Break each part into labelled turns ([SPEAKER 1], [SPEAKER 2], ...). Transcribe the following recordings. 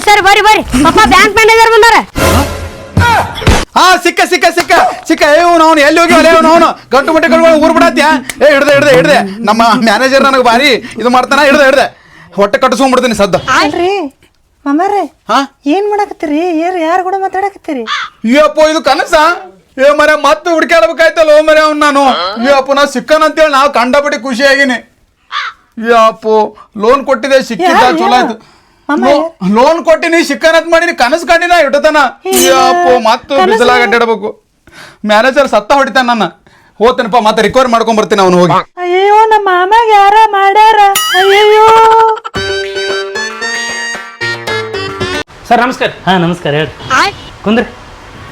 [SPEAKER 1] Sir ಬರ್ರಿ ಬರ್ರಿ ಪಪ್ಪ bank manager ಬಂದಾರ.
[SPEAKER 2] ಹಾ ಸಿಕ್ಕ ಸಿಕ್ಕ ಸಿಕ್ಕ ಸಿಕ್ಕ ಅವ್ನು ಎಲ್ಲಿ ಹೋಗಿ ಅವನು ಗಂಟು ಮಟ್ಟಿ ಕಳ್ಕೊಂಡು ಊರ್ ಬಿಡತ್ಯ ಹಿಡ್ದೆ ನಮ್ಮ ಮ್ಯಾನೇಜರ್ ನನಗೆ ಬಾರಿ ಇದು ಮಾಡ್ತಾನ ಹಿಡ್ದೆ ಹೊಟ್ಟೆ ಕಟ್ಟಿಸ್ಕೊಂಡ್ಬಿಡ್ತೀನಿ ಸದ್ದ.
[SPEAKER 3] ಅಲ್ರಿ ಮಾಮಾರೆ
[SPEAKER 2] ಹಾ
[SPEAKER 3] ಏನ್ ಮಾಡಕತ್ತೀರಿ ಯಾರು ಕೂಡ ಮಾತಾಡಕತ್ತೀರಿ?
[SPEAKER 2] ಅಯ್ಯಪ್ಪ ಇದು ಕನಸ ಮರ ಮತ್ತೆ ಹುಡ್ಕ್ಯಾಡ್ಬೇಕಾಯ್ತಲ್ಲ ಮರ ಅವ್ನು ನಾನು ಅಯ್ಯಪ್ಪ ನಾ ಸಿಕ್ಕನಂತೇಳಿ ನಾವು ಕಂಡಪಟ್ಟಿ ಖುಷಿಯಾಗಿನಿ. ಅಯ್ಯಪ್ಪೋ ಲೋನ್ ಕೊಟ್ಟಿದೆ ಸಿಕ್ಕಿದ್ದ ಚಲೋ ಆಯ್ತು. ಲೋನ್ ಕೊಟ್ಟಿನಿ ಸಿಕ್ಕನಂತ ಮಾಡಿನಿ ಕನಸು ಕಂಡಿನ ಇಟ್ಟತನ. ಅಯ್ಯಪ್ಪೋ ಮತ್ತೆ ಬಿಸಿಲಾಗ ಅಡ್ಡಾಡ್ಬೇಕು. ಮ್ಯಾನೇಜರ್ ಸತ್ತ ಹೊಡಿತಾನ ನನ್ನ. ಹೋಗ್ತೇನಪ್ಪ ಮತ್ತೆ ರಿಕವರಿ ಮಾಡ್ಕೊಂಡ್ ಬರ್ತೀನಿ ಅವ್ನು ಹೋಗಿ.
[SPEAKER 3] ಅಯ್ಯೋ ನಮ್ಮ ಮಾಮಾಗ ಯಾರ ಮಾಡ್ಯಾರ. ಅಯ್ಯೋ
[SPEAKER 4] ಸರ್ ನಮಸ್ಕಾರ.
[SPEAKER 5] ಹಾ ನಮಸ್ಕಾರ ಹೇಳ್ರಿ ಕುಂದ್ರಿ.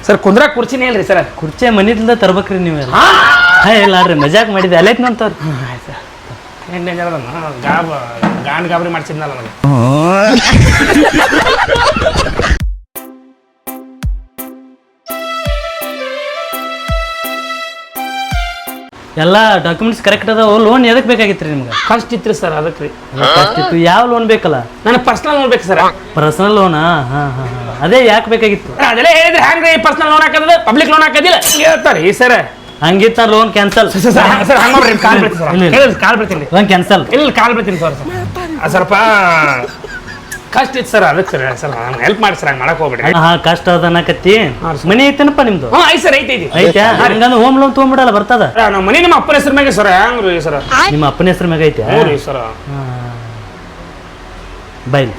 [SPEAKER 4] ಸರ್ ಕುಂದ್ರಾಕ್ ಕುರ್ಚಿನೇ ಇಲ್ರಿ ಸರ್.
[SPEAKER 5] ಕುರ್ಚಿ ಮನಿದಿಂದ ತರ್ಬೇಕ್ರಿ ನೀವೆಲ್ಲ. ಹಾ ಇಲ್ಲ ಅಲ್ರಿ ಮಜಾಕ್ ಮಾಡಿದ್ದೆ ಅಲ್ಲೈತ್ ನಂತವ್ರಿ.
[SPEAKER 4] ಗಾಬರಿ ಮಾಡ್ಸಿದ್ನಲ್ಲ ನನಗೆ.
[SPEAKER 5] ಎಲ್ಲ ಡಾಕ್ಯುಮೆಂಟ್ಸ್ ಕರೆಕ್ಟ್ ಅದಾವ. ಲೋನ್ ಎದಕ್ ಬೇಕಾಗಿತ್ರಿ ನಿಮ್ಗೆ?
[SPEAKER 4] ಫಸ್ಟ್ ಇತ್ರಿ ಸರ್ ಅದಕ್ಕೆ ರೀ.
[SPEAKER 5] ಫಸ್ಟ್ ಇತ್ತು. ಯಾವ ಲೋನ್ ಬೇಕಲ್ಲ?
[SPEAKER 4] ನನಗೆ ಪರ್ಸನಲ್ ಲೋನ್ ಬೇಕು ಸರ್.
[SPEAKER 5] ಪರ್ಸನಲ್ ಲೋನಾ? ಹಾ ಹಾ ಅದೇ ಯಾಕೆ ಬೇಕಾಗಿತ್ತು?
[SPEAKER 4] ಅದೆಲ್ಲ ಹೇಳಿದ್ರೆ ಹ್ಯಾಂಗ್ರಿ ಪರ್ಸನಲ್ ಲೋನ್ ಹಾಕೋದು ಪಬ್ಲಿಕ್ ಲೋನ್ ಹಾಕೋದಿಲ್ಲ ಹೇಳ್ತಾರೆ ಈ ಸರ್.
[SPEAKER 5] ಹಂಗಿತ್ತ ಲೋನ್ ಕ್ಯಾನ್ಸಲ್.
[SPEAKER 4] ಸರ್ ಹಂಗ ಮಾಡ್ರಿ ಕಾಲ್ ಬಿಡ್ತೀನಿ ಸರ್. ಕಾಲ್ ಬಿಡ್ತೀನಿ
[SPEAKER 5] ಲೋನ್ ಕ್ಯಾನ್ಸಲ್.
[SPEAKER 4] ಇಲ್ಲ ಕಾಲ್ ಬಿಡ್ತೀನಿ ಸರ್. ಸ್ವಲ್ಪ ಕಷ್ಟ ಇತ್ತು ಸರ್ ಅದಕ್ಕೆ ಸರ್. ಸರ್ ಹೆಲ್ಪ್ ಮಾಡಿ ಸರ್ ಹಂಗೆ ಮಾಡಕ್ ಹೋಗ್ಬೇಡಿ.
[SPEAKER 5] ಹಾ ಕಷ್ಟ ಅದ ಅನ್ನಕತ್ತಿ. ಮನಿ ಐತೇನಪ್ಪ ನಿಮ್ದು?
[SPEAKER 4] ಹ್ಞೂ ಐತೆ ಸರ್ ಐತೆ
[SPEAKER 5] ಐತೆ. ಹಂಗಂದ್ರೆ ಹೋಮ್ ಲೋನ್ ತೊಗೊಂಬಿಡಲ್ಲ ಬರ್ತದ.
[SPEAKER 4] ನಮ್ಮ ಮನೆ ನಿಮ್ಮ ಅಪ್ಪನ ಹೆಸರು ಮ್ಯಾಗೆ ಸರ್. ಹಂಗ್ರಿ ಸರ್
[SPEAKER 5] ನಿಮ್ಮ ಅಪ್ಪನ ಹೆಸರು ಮ್ಯಾಗ ಐತೆ?
[SPEAKER 4] ಹ್ಞೂ ರೀ ಸರ್.
[SPEAKER 5] ಬೈಲಿ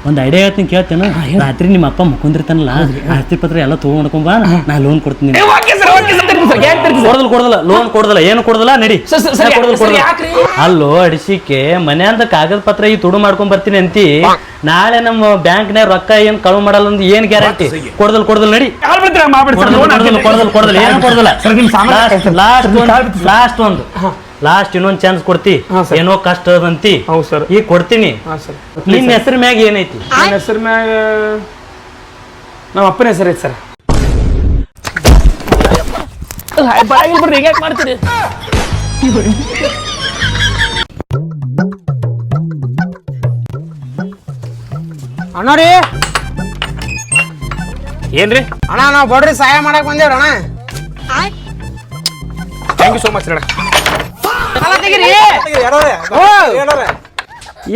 [SPEAKER 5] ಒಂದು ಐಡಿಯಾ ಹೇಳ್ತೀನಿ ಕೇಳ್ತೇನೆ. ರಾತ್ರಿ ನಿಮ್ಮ ಅಪ್ಪ ಮುಕ್ಕೊಂಡಿರ್ತಾನಲ್ಲ ಆಸ್ತಿ ಪತ್ರ ಎಲ್ಲ ತೊಗೊಂಡ್ಕೊಂಬ ನಾ ಲೋನ್ ಕೊಡ್ತೀನಿ. ಕೊಡದಲ್ಲ ಲೋನ್ ಕೊಡದಲ್ಲ ಏನು ಕೊಡದಲ್ಲ ನಡಿ. ಅಲ್ಲೋ ಅಡಿಸಿಕೆ ಮನ್ಯಾಂದ ಕಾಗದ ಪತ್ರ ಈ ತುಡು ಮಾಡ್ಕೊಂಡ್ ಬರ್ತೀನಿ ಅಂತಿ. ನಾಳೆ ನಮ್ಮ ಬ್ಯಾಂಕ್ನಾಗ ರೊಕ್ಕ ಏನ್ ಕಳು ಮಾಡಲ್ಲ ಅಂದ್ ಏನ್ ಗ್ಯಾರಂಟಿ? ಕೊಡದಲ್ಲ ನಡಿ. ಕೊಡದಲ್ಲ ಏನು ಕೊಡದಲ್ಲ. ಲಾಸ್ಟ್ ಇನ್ನೊಂದ್ ಚಾನ್ಸ್ ಕೊಡ್ತಿ. ಏನೋ ಕಷ್ಟ ಅದಂತಿ ಈಗ ಕೊಡ್ತೀನಿ. ನಿನ್ನ ಹೆಸರು ಮ್ಯಾಗ ಏನೈತಿ?
[SPEAKER 4] ನನ್ನ ಹೆಸರು ಮ್ಯಾಗ ನಮ್ಮ ಅಪ್ಪನ ಹೆಸರು ಐತಿ ಸರ್. ಬಿಡ್ರಿ ಈಗ ಮಾಡ್ತೀರಿ.
[SPEAKER 3] ಅಣ್ಣ ರೀ
[SPEAKER 4] ಏನ್ರಿ
[SPEAKER 3] ಅಣ್ಣ ನಾವು ಬಡ್ರಿ ಸಹಾಯ ಮಾಡಕ್ ಬಂದೇವ್ರ ಅಣ್ಣ.
[SPEAKER 4] Thank you so much.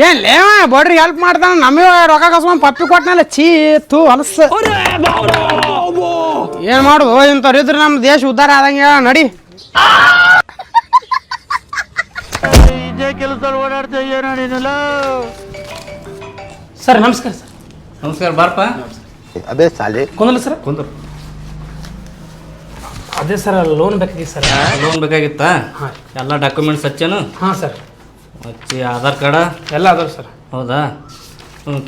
[SPEAKER 3] ಏನ್ ಲೇವ ಬಡ್ರಿ ಹೆಲ್ಪ್ ಮಾಡ್ತಾನ ನಮಗೆ ರೊಕ್ಕ ಕಸ್ಕೊಂಡ್ ಪಪ್ಪಿ ಕೊಟ್ಟನಲ್ಲ ಚೀತು ಹೊಲಸ. ಏನ್ ಮಾಡುದು ಇಂಥವ್ರು ಇದ್ರೆ ನಮ್ಮ ದೇಶ ಉದ್ಧಾರ ಆದಂಗೆ ನಡಿ.
[SPEAKER 4] ಸರ್ ನಮಸ್ಕಾರ ಸರ್.
[SPEAKER 5] ನಮಸ್ಕಾರ ಬಾರಪ್ಪ.
[SPEAKER 2] ಅದೇ ಸಾಲಿ
[SPEAKER 4] ಕುಂದಲ್ಲ ಸರ್. ಅದೇ ಸರ್ ಲೋನ್ ಬೇಕಾಗಿತ್ತು ಸರ್.
[SPEAKER 5] ಲೋನ್ ಬೇಕಾಗಿತ್ತ? ಎಲ್ಲ ಡಾಕ್ಯುಮೆಂಟ್ಸ್ ಹಚ್ಚೇನು?
[SPEAKER 4] ಹಾಂ ಸರ್
[SPEAKER 5] ಹಚ್ಚಿ ಆಧಾರ್ ಕಾರ್ಡ
[SPEAKER 4] ಎಲ್ಲ ಅದಾವ ಸರ್.
[SPEAKER 5] ಹೌದಾ?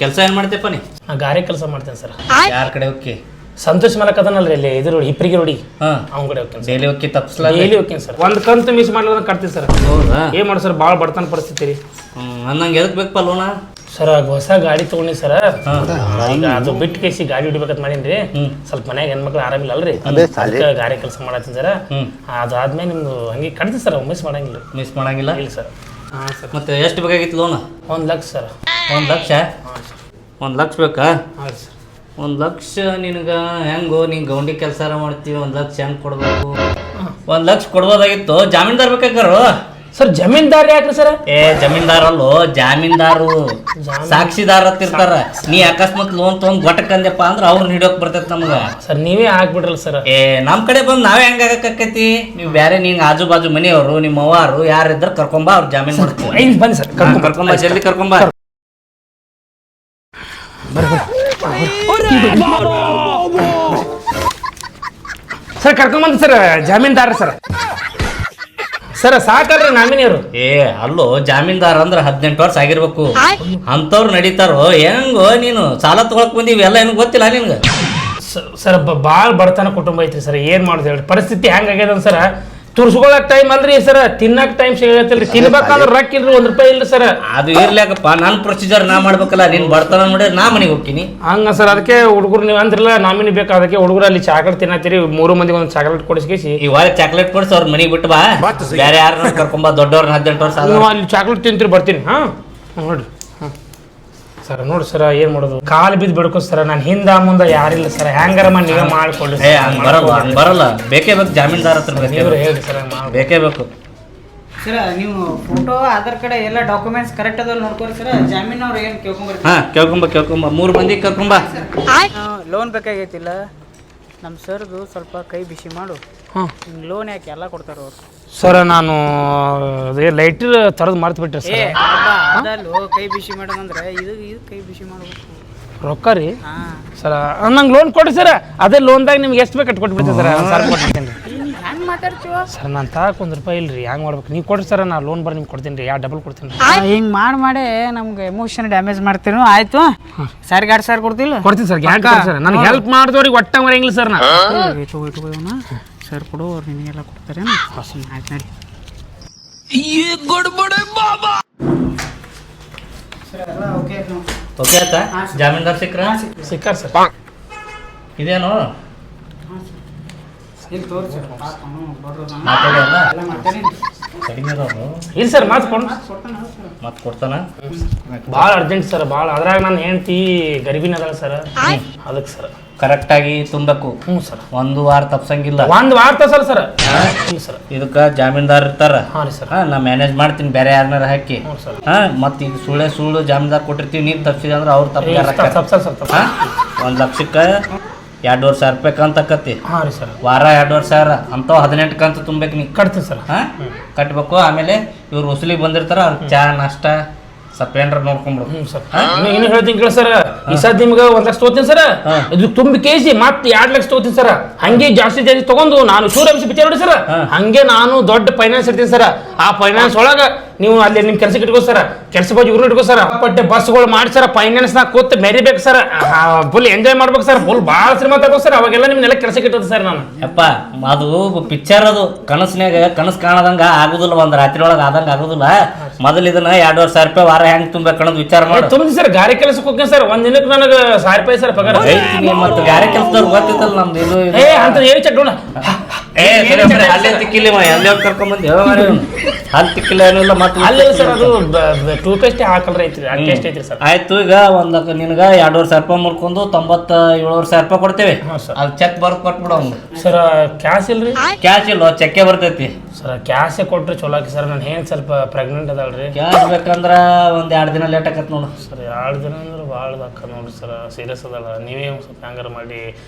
[SPEAKER 5] ಕೆಲಸ ಏನು ಮಾಡ್ತೇಪ್ಪ ನೀ?
[SPEAKER 4] ಗಾರೆ ಕೆಲಸ ಮಾಡ್ತೇನೆ ಸರ್.
[SPEAKER 5] ಯಾರ ಕಡೆ ಹೋಗಿ?
[SPEAKER 4] ಸಂತೋಷ್ ಮಲಕ್ ಅದನಲ್ರಿ ಅಲ್ಲಿ ಇದ್ರ ಹಿಪ್ರಿಗೆ ರೋಡಿ.
[SPEAKER 5] ಹಾಂ
[SPEAKER 4] ಅವ್ನ ಕಡೆ ಹೋಗ್ತೇನೆ.
[SPEAKER 5] ಡೈಲಿ ಹೋಗಿ ತಪ್ಪಿಸ್ಲಾ?
[SPEAKER 4] ಡೈಲಿ ಹೋಗ್ತೇನೆ ಸರ್. ಒಂದು ಕಂತು ಮಿಸ್ ಮಾಡ್ಲಾರ್ದಂಗೆ ಕಟ್ತೀವಿ ಸರ್.
[SPEAKER 5] ಹೌದಾ?
[SPEAKER 4] ಏನು ಮಾಡಿ ಸರ್ ಭಾಳ ಬಡತನ ಪರಿಸ್ಥಿತಿ ರೀ.
[SPEAKER 5] ಅನ್ನಂಗೆ ಎದಕ್ಕೆ ಬೇಕಪ್ಪ ಲೋನ?
[SPEAKER 4] ಸರ್ ಹೊಸ ಗಾಡಿ ತೊಗೊಂಡಿ ಸರ್. ಈಗ ಅದು ಬಿಟ್ಟು ಕೇಸಿ ಗಾಡಿ ಹೊಡಿಬೇಕಂತ ಮಾಡೀನಿ. ಸ್ವಲ್ಪ ಮನ್ಯಾಗ ಹೆಣ್ಮಕ್ಳು ಆರಾಮಿಲ್ಲ ಅಲ್ರಿ. ಅದಕ್ಕೆ ಗಾರೆ ಕೆಲಸ ಮಾಡತ್ತೀನಿ ಸರ್. ಅದಾದ್ಮೇಲೆ ನಿಮ್ದು ಹಂಗೆ ಕಟ್ತೀವಿ ಸರ್. ಮಿಸ್ ಮಾಡಂಗಿಲ್ಲ.
[SPEAKER 5] ಮಿಸ್ ಮಾಡಂಗಿಲ್ಲ?
[SPEAKER 4] ಇಲ್ಲ ಸರ್. ಹಾಂ ಸರ್.
[SPEAKER 5] ಮತ್ತೆ ಎಷ್ಟು ಬೇಕಾಗಿತ್ತು ಲೋನ್?
[SPEAKER 4] 1 ಲಕ್ಷ ಸರ್.
[SPEAKER 5] 1 ಲಕ್ಷ? 1 ಲಕ್ಷ ಬೇಕಾ?
[SPEAKER 4] ಹಾಂ ಸರ್.
[SPEAKER 5] 1 ಲಕ್ಷ ನಿನಗೆ ಹೆಂಗೋ? ನೀನು ಗೌಂಡಿ ಕೆಲಸ ಮಾಡ್ತೀವಿ, 1 ಲಕ್ಷ ಹೆಂಗೆ ಕೊಡ್ಬೇಕು? 1 ಲಕ್ಷ ಕೊಡ್ಬೋದಾಗಿತ್ತು. ಜಾಮೀನ್ದಾರ್ ಬೇಕಾರು
[SPEAKER 4] ಸರ್. ಜಮೀನ್ದಾರ್ ಯಾಕ್ರಿ ಸರ್?
[SPEAKER 5] ಜಮೀನ್ದಾರ್ ಅಲ್ಲೋ ಜಾಮೀನ್ದಾರು. ಸಾಕ್ಷಿದಾರ ಅಂತ ಇರ್ತಾರ. ನೀ ಅಕಸ್ಮಾತ್ ಲೋನ್ ತೊಗೊಂಡ್ ಗೊಟ್ಟಕಂದ್ಯಪ್ಪ ಅಂದ್ರೆ ಅವ್ರನ್ನ ಹಿಡಿಯೋಕ್ ಬರ್ತೈತಿ ನಮ್ಗ.
[SPEAKER 4] ಸರ್ ನೀವೇ ಹಾಕ್ಬಿಡ್ರಲ್ಲ ಸರ್.
[SPEAKER 5] ನಮ್ ಕಡೆ ಬಂದ್ ನಾವೇ ಹೆಂಗ ಆಗಕ್ಕೈತಿ? ನೀವು ಬೇರೆ ನಿಂಗೆ ಆಜು ಬಾಜು ಮನೆಯವರು ನಿಮ್ಮ ಅವ್ವಾರು ಯಾರಿದ್ರ ಕರ್ಕೊಂಬ, ಅವ್ರ ಜಾಮೀನ್ ಮಾಡ್ತೀವಿ.
[SPEAKER 4] ಬನ್ನಿ ಸರ್.
[SPEAKER 5] ಕರ್ಕೊಂಬ, ಜಲ್ದಿ ಕರ್ಕೊಂಬ.
[SPEAKER 4] ಸರ್ ಕರ್ಕೊಂಬಂದ ಸರ್. ಜಾಮೀನ್ದಾರ ಸರ್. ಸರ್ ಸಾಕಲ್ರಿ ನಾಮಿನಿಯರು.
[SPEAKER 5] ಅಲ್ಲೋ ಜಾಮೀನ್ದಾರ್ ಅಂದ್ರ 18 ವರ್ಷ ಆಗಿರ್ಬೇಕು. ಅಂತವ್ರು ನಡೀತಾರೋ ಹೆಂಗೋ? ನೀನು ಸಾಲ ತಗೊಳಕ್ ಬಂದಿವಿ ಎಲ್ಲ ಏನು ಗೊತ್ತಿಲ್ಲ ನಿನ್ಗ?
[SPEAKER 4] ಸರ್ ಭಾಳ ಬಡತನ ಕುಟುಂಬ ಐತ್ರಿ ಸರ್. ಏನ್ ಮಾಡುದು ಹೇಳಿ? ಪರಿಸ್ಥಿತಿ ಹೆಂಗಾಗ್ಯದ ಸರ್. ತುರ್ಸ್ಕೊಳಕ್ ಟೈಮ್ ಅಲ್ರಿ ಸರ್. ತಿನ್ನಕ್ ಟೈಮ್ ಸಿಗತ್ತಿಲ್ರಿ. ತಿನ್ಬೇಕಾದ್ರೆ ರೊಕ್ಕ ಇಲ್ರಿ, 1 ರೂಪಾಯಿ ಇಲ್ರಿ ಸರ್.
[SPEAKER 5] ಅದು ಇರ್ಲಾಕಪ್ಪ, ನನ್ ಪ್ರೊಸೀಜರ್ ನಾ ಮಾಡ್ಬೇಕಲ್ಲ. ನೀನ್ ಬಡತನ ನೋಡಿ ನಾ ಮನೆಗೆ ಹೋಗ್ತೀನಿ.
[SPEAKER 4] ಹಂಗ ಸರ್. ಅದಕ್ಕೆ ಹುಡುಗರು ನೀವು ಅಂದ್ರಲ್ಲ ನಾಮಿನಿ ಬೇಕು. ಅದಕ್ಕೆ ಹುಡುಗರು ಅಲ್ಲಿ ಚಾಕ್ಲೇಟ್ ತಿನ್ನತ್ತೀರಿ. 3 ಮಂದಿಗೆ ಒಂದು ಚಾಕ್ಲೇಟ್ ಕೊಡಿಸ್ಕೇಸಿ
[SPEAKER 5] ಇವಾಗ ಚಾಕ್ಲೇಟ್ ಕೊಡ್ಸಿ ಅವ್ರ ಮನೆಗೆ ಬಿಟ್ಟು ಬಾ. ಬೇರೆ ಯಾರನ್ನ ಕರ್ಕೊಂಬ, ದೊಡ್ಡವ್ರನ್ನ 18 ವರ್ಷ
[SPEAKER 4] ಅಲ್ಲಿ ಚಾಕ್ಲೇಟ್ ತಿಂತೀರಿ ಬರ್ತೀನಿ. ಹಾಂ ನೋಡ್ರಿ. ಸರ್ ನೋಡಿ ಸರ್ ಏನ್ ಮಾಡೋದು ಕಾಲು ಬಿದ್ದು ಬಿಡ್ಕೋ ಸರ್ ನಾನು ಹಿಂದ ಮುಂದೆ ಯಾರಿಲ್ಲ ಸರ್ ಹ್ಯಾಂಗಾರ ಮಾಡಿ ನೀವೇ ಮಾಡ್ಕೊಳ್ಳಿ
[SPEAKER 5] ಬರಲ್ಲ ಬೇಕೇ ಬೇಕು ಜಾಮೀನ್ದಾರ ಹತ್ರ
[SPEAKER 4] ಹೇಳಿ ಸರ್
[SPEAKER 5] ಬೇಕೇ ಬೇಕು
[SPEAKER 3] ಸರ್ ನೀವು ಫೋಟೋ ಆಧಾರ್ ಕಾರ್ಡ್ ಎಲ್ಲ ಡಾಕ್ಯುಮೆಂಟ್ಸ್ ಕರೆಕ್ಟ್ ಅದಾವ ನೋಡ್ಕೊರಿ ಸರ್ ಜಾಮೀನ್ ಅವ್ರು ಏನು ಕೇಳ್ಕೊಂಬರ್ತೀವಿ.
[SPEAKER 5] ಹಾ ಕೇಳ್ಕೊಂಬ 3 ಮಂದಿ ಕರ್ಕೊಂಬ.
[SPEAKER 3] ಲೋನ್ ಬೇಕಾಗೈತಿಲ್ಲ ನಮ್ಮ ಸರ್ದು ಸ್ವಲ್ಪ ಕೈ ಬಿಸಿ ಮಾಡು. ಹಿಂಗೆ ಲೋನ್ ಯಾಕೆ ಎಲ್ಲ ಕೊಡ್ತಾರ ಅವ್ರು.
[SPEAKER 4] ಸರ್ ನಾನು ಲೈಟರ್ ತರದ್ ಮರ್ತು ಬಿಟ್ರಿ ಸರ್
[SPEAKER 3] ಅದಲ್ಲೋ ಕೈ ಬಿಸಿ ಮಾಡೋದಂದ್ರೆ ಇದು ಕೈ ಬಿಸಿ ಮಾಡ್ಬೇಕು.
[SPEAKER 4] ರೊಕ್ಕ ರೀ ಸರ್ ನಂಗೆ ಲೋನ್ ಕೊಡ್ರಿ ಸರ್ ಅದೇ ಲೋನ್ದಾಗ ನಿಮ್ಗೆ ಎಷ್ಟು ಬೇಕು ಕಟ್ಕೊಟ್ಬಿಡ್ತೀನಿ ಸರ್ ಸರ್ ಕೊಡ್ತೀನಿ ರೀ.
[SPEAKER 3] ಹೆಂಗೆ ಮಾತಾಡ್ತೀವ
[SPEAKER 4] ಸರ್ ನಾನು ತಗಕ್ಕೆ ₹1 ಇಲ್ರಿ ಹೆಂಗೆ ಮಾಡ್ಬೇಕು ನೀವು ಕೊಡ್ರಿ ಸರ್ ನಾನು ಲೋನ್ ಬರ್ ನಿಮ್ಗೆ ಕೊಡ್ತೀನಿ ರೀ ಡಬಲ್ ಕೊಡ್ತೀನಿ ರೀ.
[SPEAKER 3] ಹಿಂಗೆ ಮಾಡಿ ನಮ್ಗೆ ಎಮೋಷನ್ ಡ್ಯಾಮೇಜ್ ಮಾಡ್ತೀವಿ. ಆಯ್ತು ಸರ್ ಗಾಡಿ ಸರ್ ಕೊಡ್ತಿಲ್ಲ
[SPEAKER 4] ಕೊಡ್ತೀನಿ ಸರ್ ಗ್ಯಾರಂಟಿ ಸರ್ ನನಗೆ ಹೆಲ್ಪ್ ಮಾಡಿದವ್ರಿಗೆ ಒಟ್ಟ ಮರೆಯಂಗಿಲ್ಲ ಸರ್ ನಾ
[SPEAKER 3] ಇಟ್ಕೋಣ ಸರ್ ಕೊಡು ಅವ್ರು ನಿಮಗೆಲ್ಲ ಕೊಡ್ತಾರೆ. ಆಯ್ತು ನಡಿ
[SPEAKER 5] ಓಕೆ ಆಯ್ತಾ ಜಾಮೀನ್ದಾರ್
[SPEAKER 4] ಸಿಕ್ಕಾರ ಸರ್
[SPEAKER 5] ಇದೇನು ಕಡಿಮೆ ಇರೋದು
[SPEAKER 4] ಇಲ್ಲ ಸರ್ ಮಾತು
[SPEAKER 5] ಕೊಡ್ತಾನ
[SPEAKER 4] ಭಾಳ ಅರ್ಜೆಂಟ್ ಸರ್ ಭಾಳ ಅದ್ರಾಗ ನಾನು ಹೆಂಡ್ತಿ ಗರಿಬಿನ ಅದಲ್ಲ ಸರ್ ಅದಕ್ಕೆ ಸರ್
[SPEAKER 5] ಕರೆಕ್ಟಾಗಿ ತುಂಬಬೇಕು.
[SPEAKER 4] ಸರ್
[SPEAKER 5] 1 ವಾರ ತಪ್ಸಂಗಿಲ್ಲ.
[SPEAKER 4] 1 ವಾರ ತಪ್ಸಲ್ಲ ಸರ್ ಸರ್
[SPEAKER 5] ಇದಕ್ಕ ಜಾಮೀನ್ದಾರ್ ಇರ್ತಾರ.
[SPEAKER 4] ಹಾಂ ರೀ ಸರ್
[SPEAKER 5] ನಾ ಮ್ಯಾನೇಜ್ ಮಾಡ್ತೀನಿ ಬೇರೆ ಯಾರನ್ನಾರ ಹಾಕಿ.
[SPEAKER 4] ಸರ್
[SPEAKER 5] ಮತ್ತೆ ಈಗ ಸುಳ್ಳು ಜಾಮೀನ್ದಾರ್ ಕೊಟ್ಟಿರ್ತೀವಿ ನೀನು ತಪ್ಸಿದೆ ಅಂದ್ರೆ ಅವ್ರು
[SPEAKER 4] ತಪ್ಸಲ್ಲ ಸರ್
[SPEAKER 5] 1 ಲಕ್ಷಕ್ಕೆ 2,500 ರೂಪಾಯಿ ಕಂತ ಆಕತಿ.
[SPEAKER 4] ಹಾಂ ರೀ ಸರ್
[SPEAKER 5] ವಾರ 2,500 ಅಂಥವು 18 ಕಂತು ತುಂಬಬೇಕು ನೀ
[SPEAKER 4] ಕಟ್ತೀನಿ ಸರ್
[SPEAKER 5] ಕಟ್ಬೇಕು. ಆಮೇಲೆ ಇವ್ರು ವಸೂಲಿಗೆ ಬಂದಿರ್ತಾರ ಅವ್ರಿಗೆ ಚಾ ನಾಷ್ಟ ಸ್ವಲ್ಪ ಏನ್ರ ನೋಡ್ಕೊಂಡ್ರು.
[SPEAKER 4] ಸರ್ ಇನ್ನು ಹೇಳ್ತೀನಿ ಕೇಳಿ ಸರ್ ಈ ಸದ್ ನಿಮ್ಗೆ 1 ಲಕ್ಷ ತಗೋತೀನಿ ಸರ್ ಇದು ತುಂಬಿ ಕೇಸಿ ಮತ್ತೆ 2 ಲಕ್ಷ ತಗೋತೀನಿ ಸರ್ ಹಂಗೆ ಜಾಸ್ತಿ ತಗೊಂಡು ನಾನು ಸೂರ್ಯವಂಶಿ ಪಿಕ್ಚರ್ ನೋಡಿ ಸರ್ ಹಂಗೆ ನಾನು ದೊಡ್ಡ ಫೈನಾನ್ಸ್ ಇರ್ತೀನಿ ಸರ್ ಆ ಫೈನಾನ್ಸ್ ಒಳಗ ನೀವು ಅಲ್ಲಿ ನಿಮ್ ಕೆಲ್ಸಕ್ಕೆ ಇಟ್ಕೋ ಸರ್ ಕೆಲಸ ಬಗ್ಗೆ ಇವ್ರನ್ನ ಇಟ್ಕೋ ಸರ್ ಪಟ್ಟೆ ಬಸ್ಗಳು ಮಾಡಿ ಸರ್ ಫೈನಾನ್ಸ್ ನಾಗ ಕೂತ್ ಮೆರಿಬೇಕು ಸರ್ ಫುಲ್ ಎಂಜಾಯ್ ಮಾಡ್ಬೇಕು ಸರ್ ಫುಲ್ ಭಾಳ ಶ್ರೀಮಂತ ಆಗೋ ಸರ್ ಅವಾಗೆಲ್ಲ ನಿಮ್ನೆಲ್ಲ ಕೆಲಸಕ್ಕೆ ಇಟ್ಟದ ಸರ್ ನಾನು.
[SPEAKER 5] ಯಪ್ಪ ಅದು ಪಿಕ್ಚರ್ ಅದು ಕನಸ್ನ್ಯಾಗ ಕನಸು ಕಾಣದಂಗ ಆಗುದಿಲ್ಲ ಒಂದ್ ರಾತ್ರಿ ಒಳಗೆ ಆದಂಗ ಆಗುದಿಲ್ಲ. ಮೊದಲು ಇದನ್ನ 2,500 ರೂಪಾಯಿ ವಾರ ಹೆಂಗ್ ತುಂಬಬೇಕು ಅನ್ನೋದು ವಿಚಾರ ಮಾಡಿ
[SPEAKER 4] ತುಂಬಿ ಸರ್ ಗಾರೆ ಕೆಲಸಕ್ಕೆ ಹೋಗ್ತೀನಿ ಸರ್ ಒಂದ್ ದಿನಕ್ಕೆ ನನಗೆ ₹1,000 ಸರ್ ಪಗಾರ.
[SPEAKER 5] ಮತ್ತೆ ಗಾರೆ ಕೆಲಸದವ್ರು ಗೊತ್ತಿತ್ತಲ್ಲ ನಮ್ದು ಇದು
[SPEAKER 4] ಅಂತ ಹೇಳಿ ಚಟ್ಟೋಣ
[SPEAKER 5] ಅಲ್ಲೇ ತಿಕ್ಕಿಲ್ಲ ಎಲ್ಲೇ ಕರ್ಕೊಂಡ್ಬಂದು ಅಲ್ಲಿ ತಿಕ್ಕಿಲ್ಲ ಏನಿಲ್ಲ ಮತ್ತೆ
[SPEAKER 4] ಅಲ್ಲಿ ಸರ್ ಅದು ಟೂತ್ ಪೇಸ್ಟ್ ಹಾಕಲ್ರಿ ಐತ್ರಿ ಟೇಸ್ಟ್ ಐತ್ರಿ ಸರ್.
[SPEAKER 5] ಆಯ್ತು ಈಗ ನಿನಗ 2,500 ರೂಪಾಯಿ ಮುರ್ಕೊಂಡು 97,000 ರೂಪಾಯಿ ಕೊಡ್ತೇವೆ. ಅದು ಚೆಕ್ ಬರ್ದು ಕೊಟ್ಬಿಡು ಅವ್ನು.
[SPEAKER 4] ಸರ್ ಕ್ಯಾಶ್ ಇಲ್ರಿ
[SPEAKER 5] ಕ್ಯಾಶ್ ಇಲ್ಲ ಚೆಕ್ಕೆ ಬರ್ತೈತಿ
[SPEAKER 4] ಸರ್ ಕ್ಯಾಶೇ ಕೊಟ್ರೆ ಚಲೋ ಆಕಿ ಸರ್ ನಾನು ಏನು ಸ್ವಲ್ಪ ಪ್ರೆಗ್ನೆಂಟ್ ಅದಲ್ರಿ.
[SPEAKER 5] ಕ್ಯಾಶ್ ಬೇಕಂದ್ರ ಒಂದ್ 2 ದಿನ ಲೇಟ್ ಆಕತ್ ನೋಡು
[SPEAKER 4] ಸರ್ 2 ದಿನ ಅಂದ್ರೆ ಭಾಳ ಆಕ ನೋಡ್ರಿ ಸರ್ ಸೀರಿಯಸ್ ಅದಲ್ಲ ನೀವೇ ಸ್ವಲ್ಪ ಹಂಗಾರ ಮಾಡಿ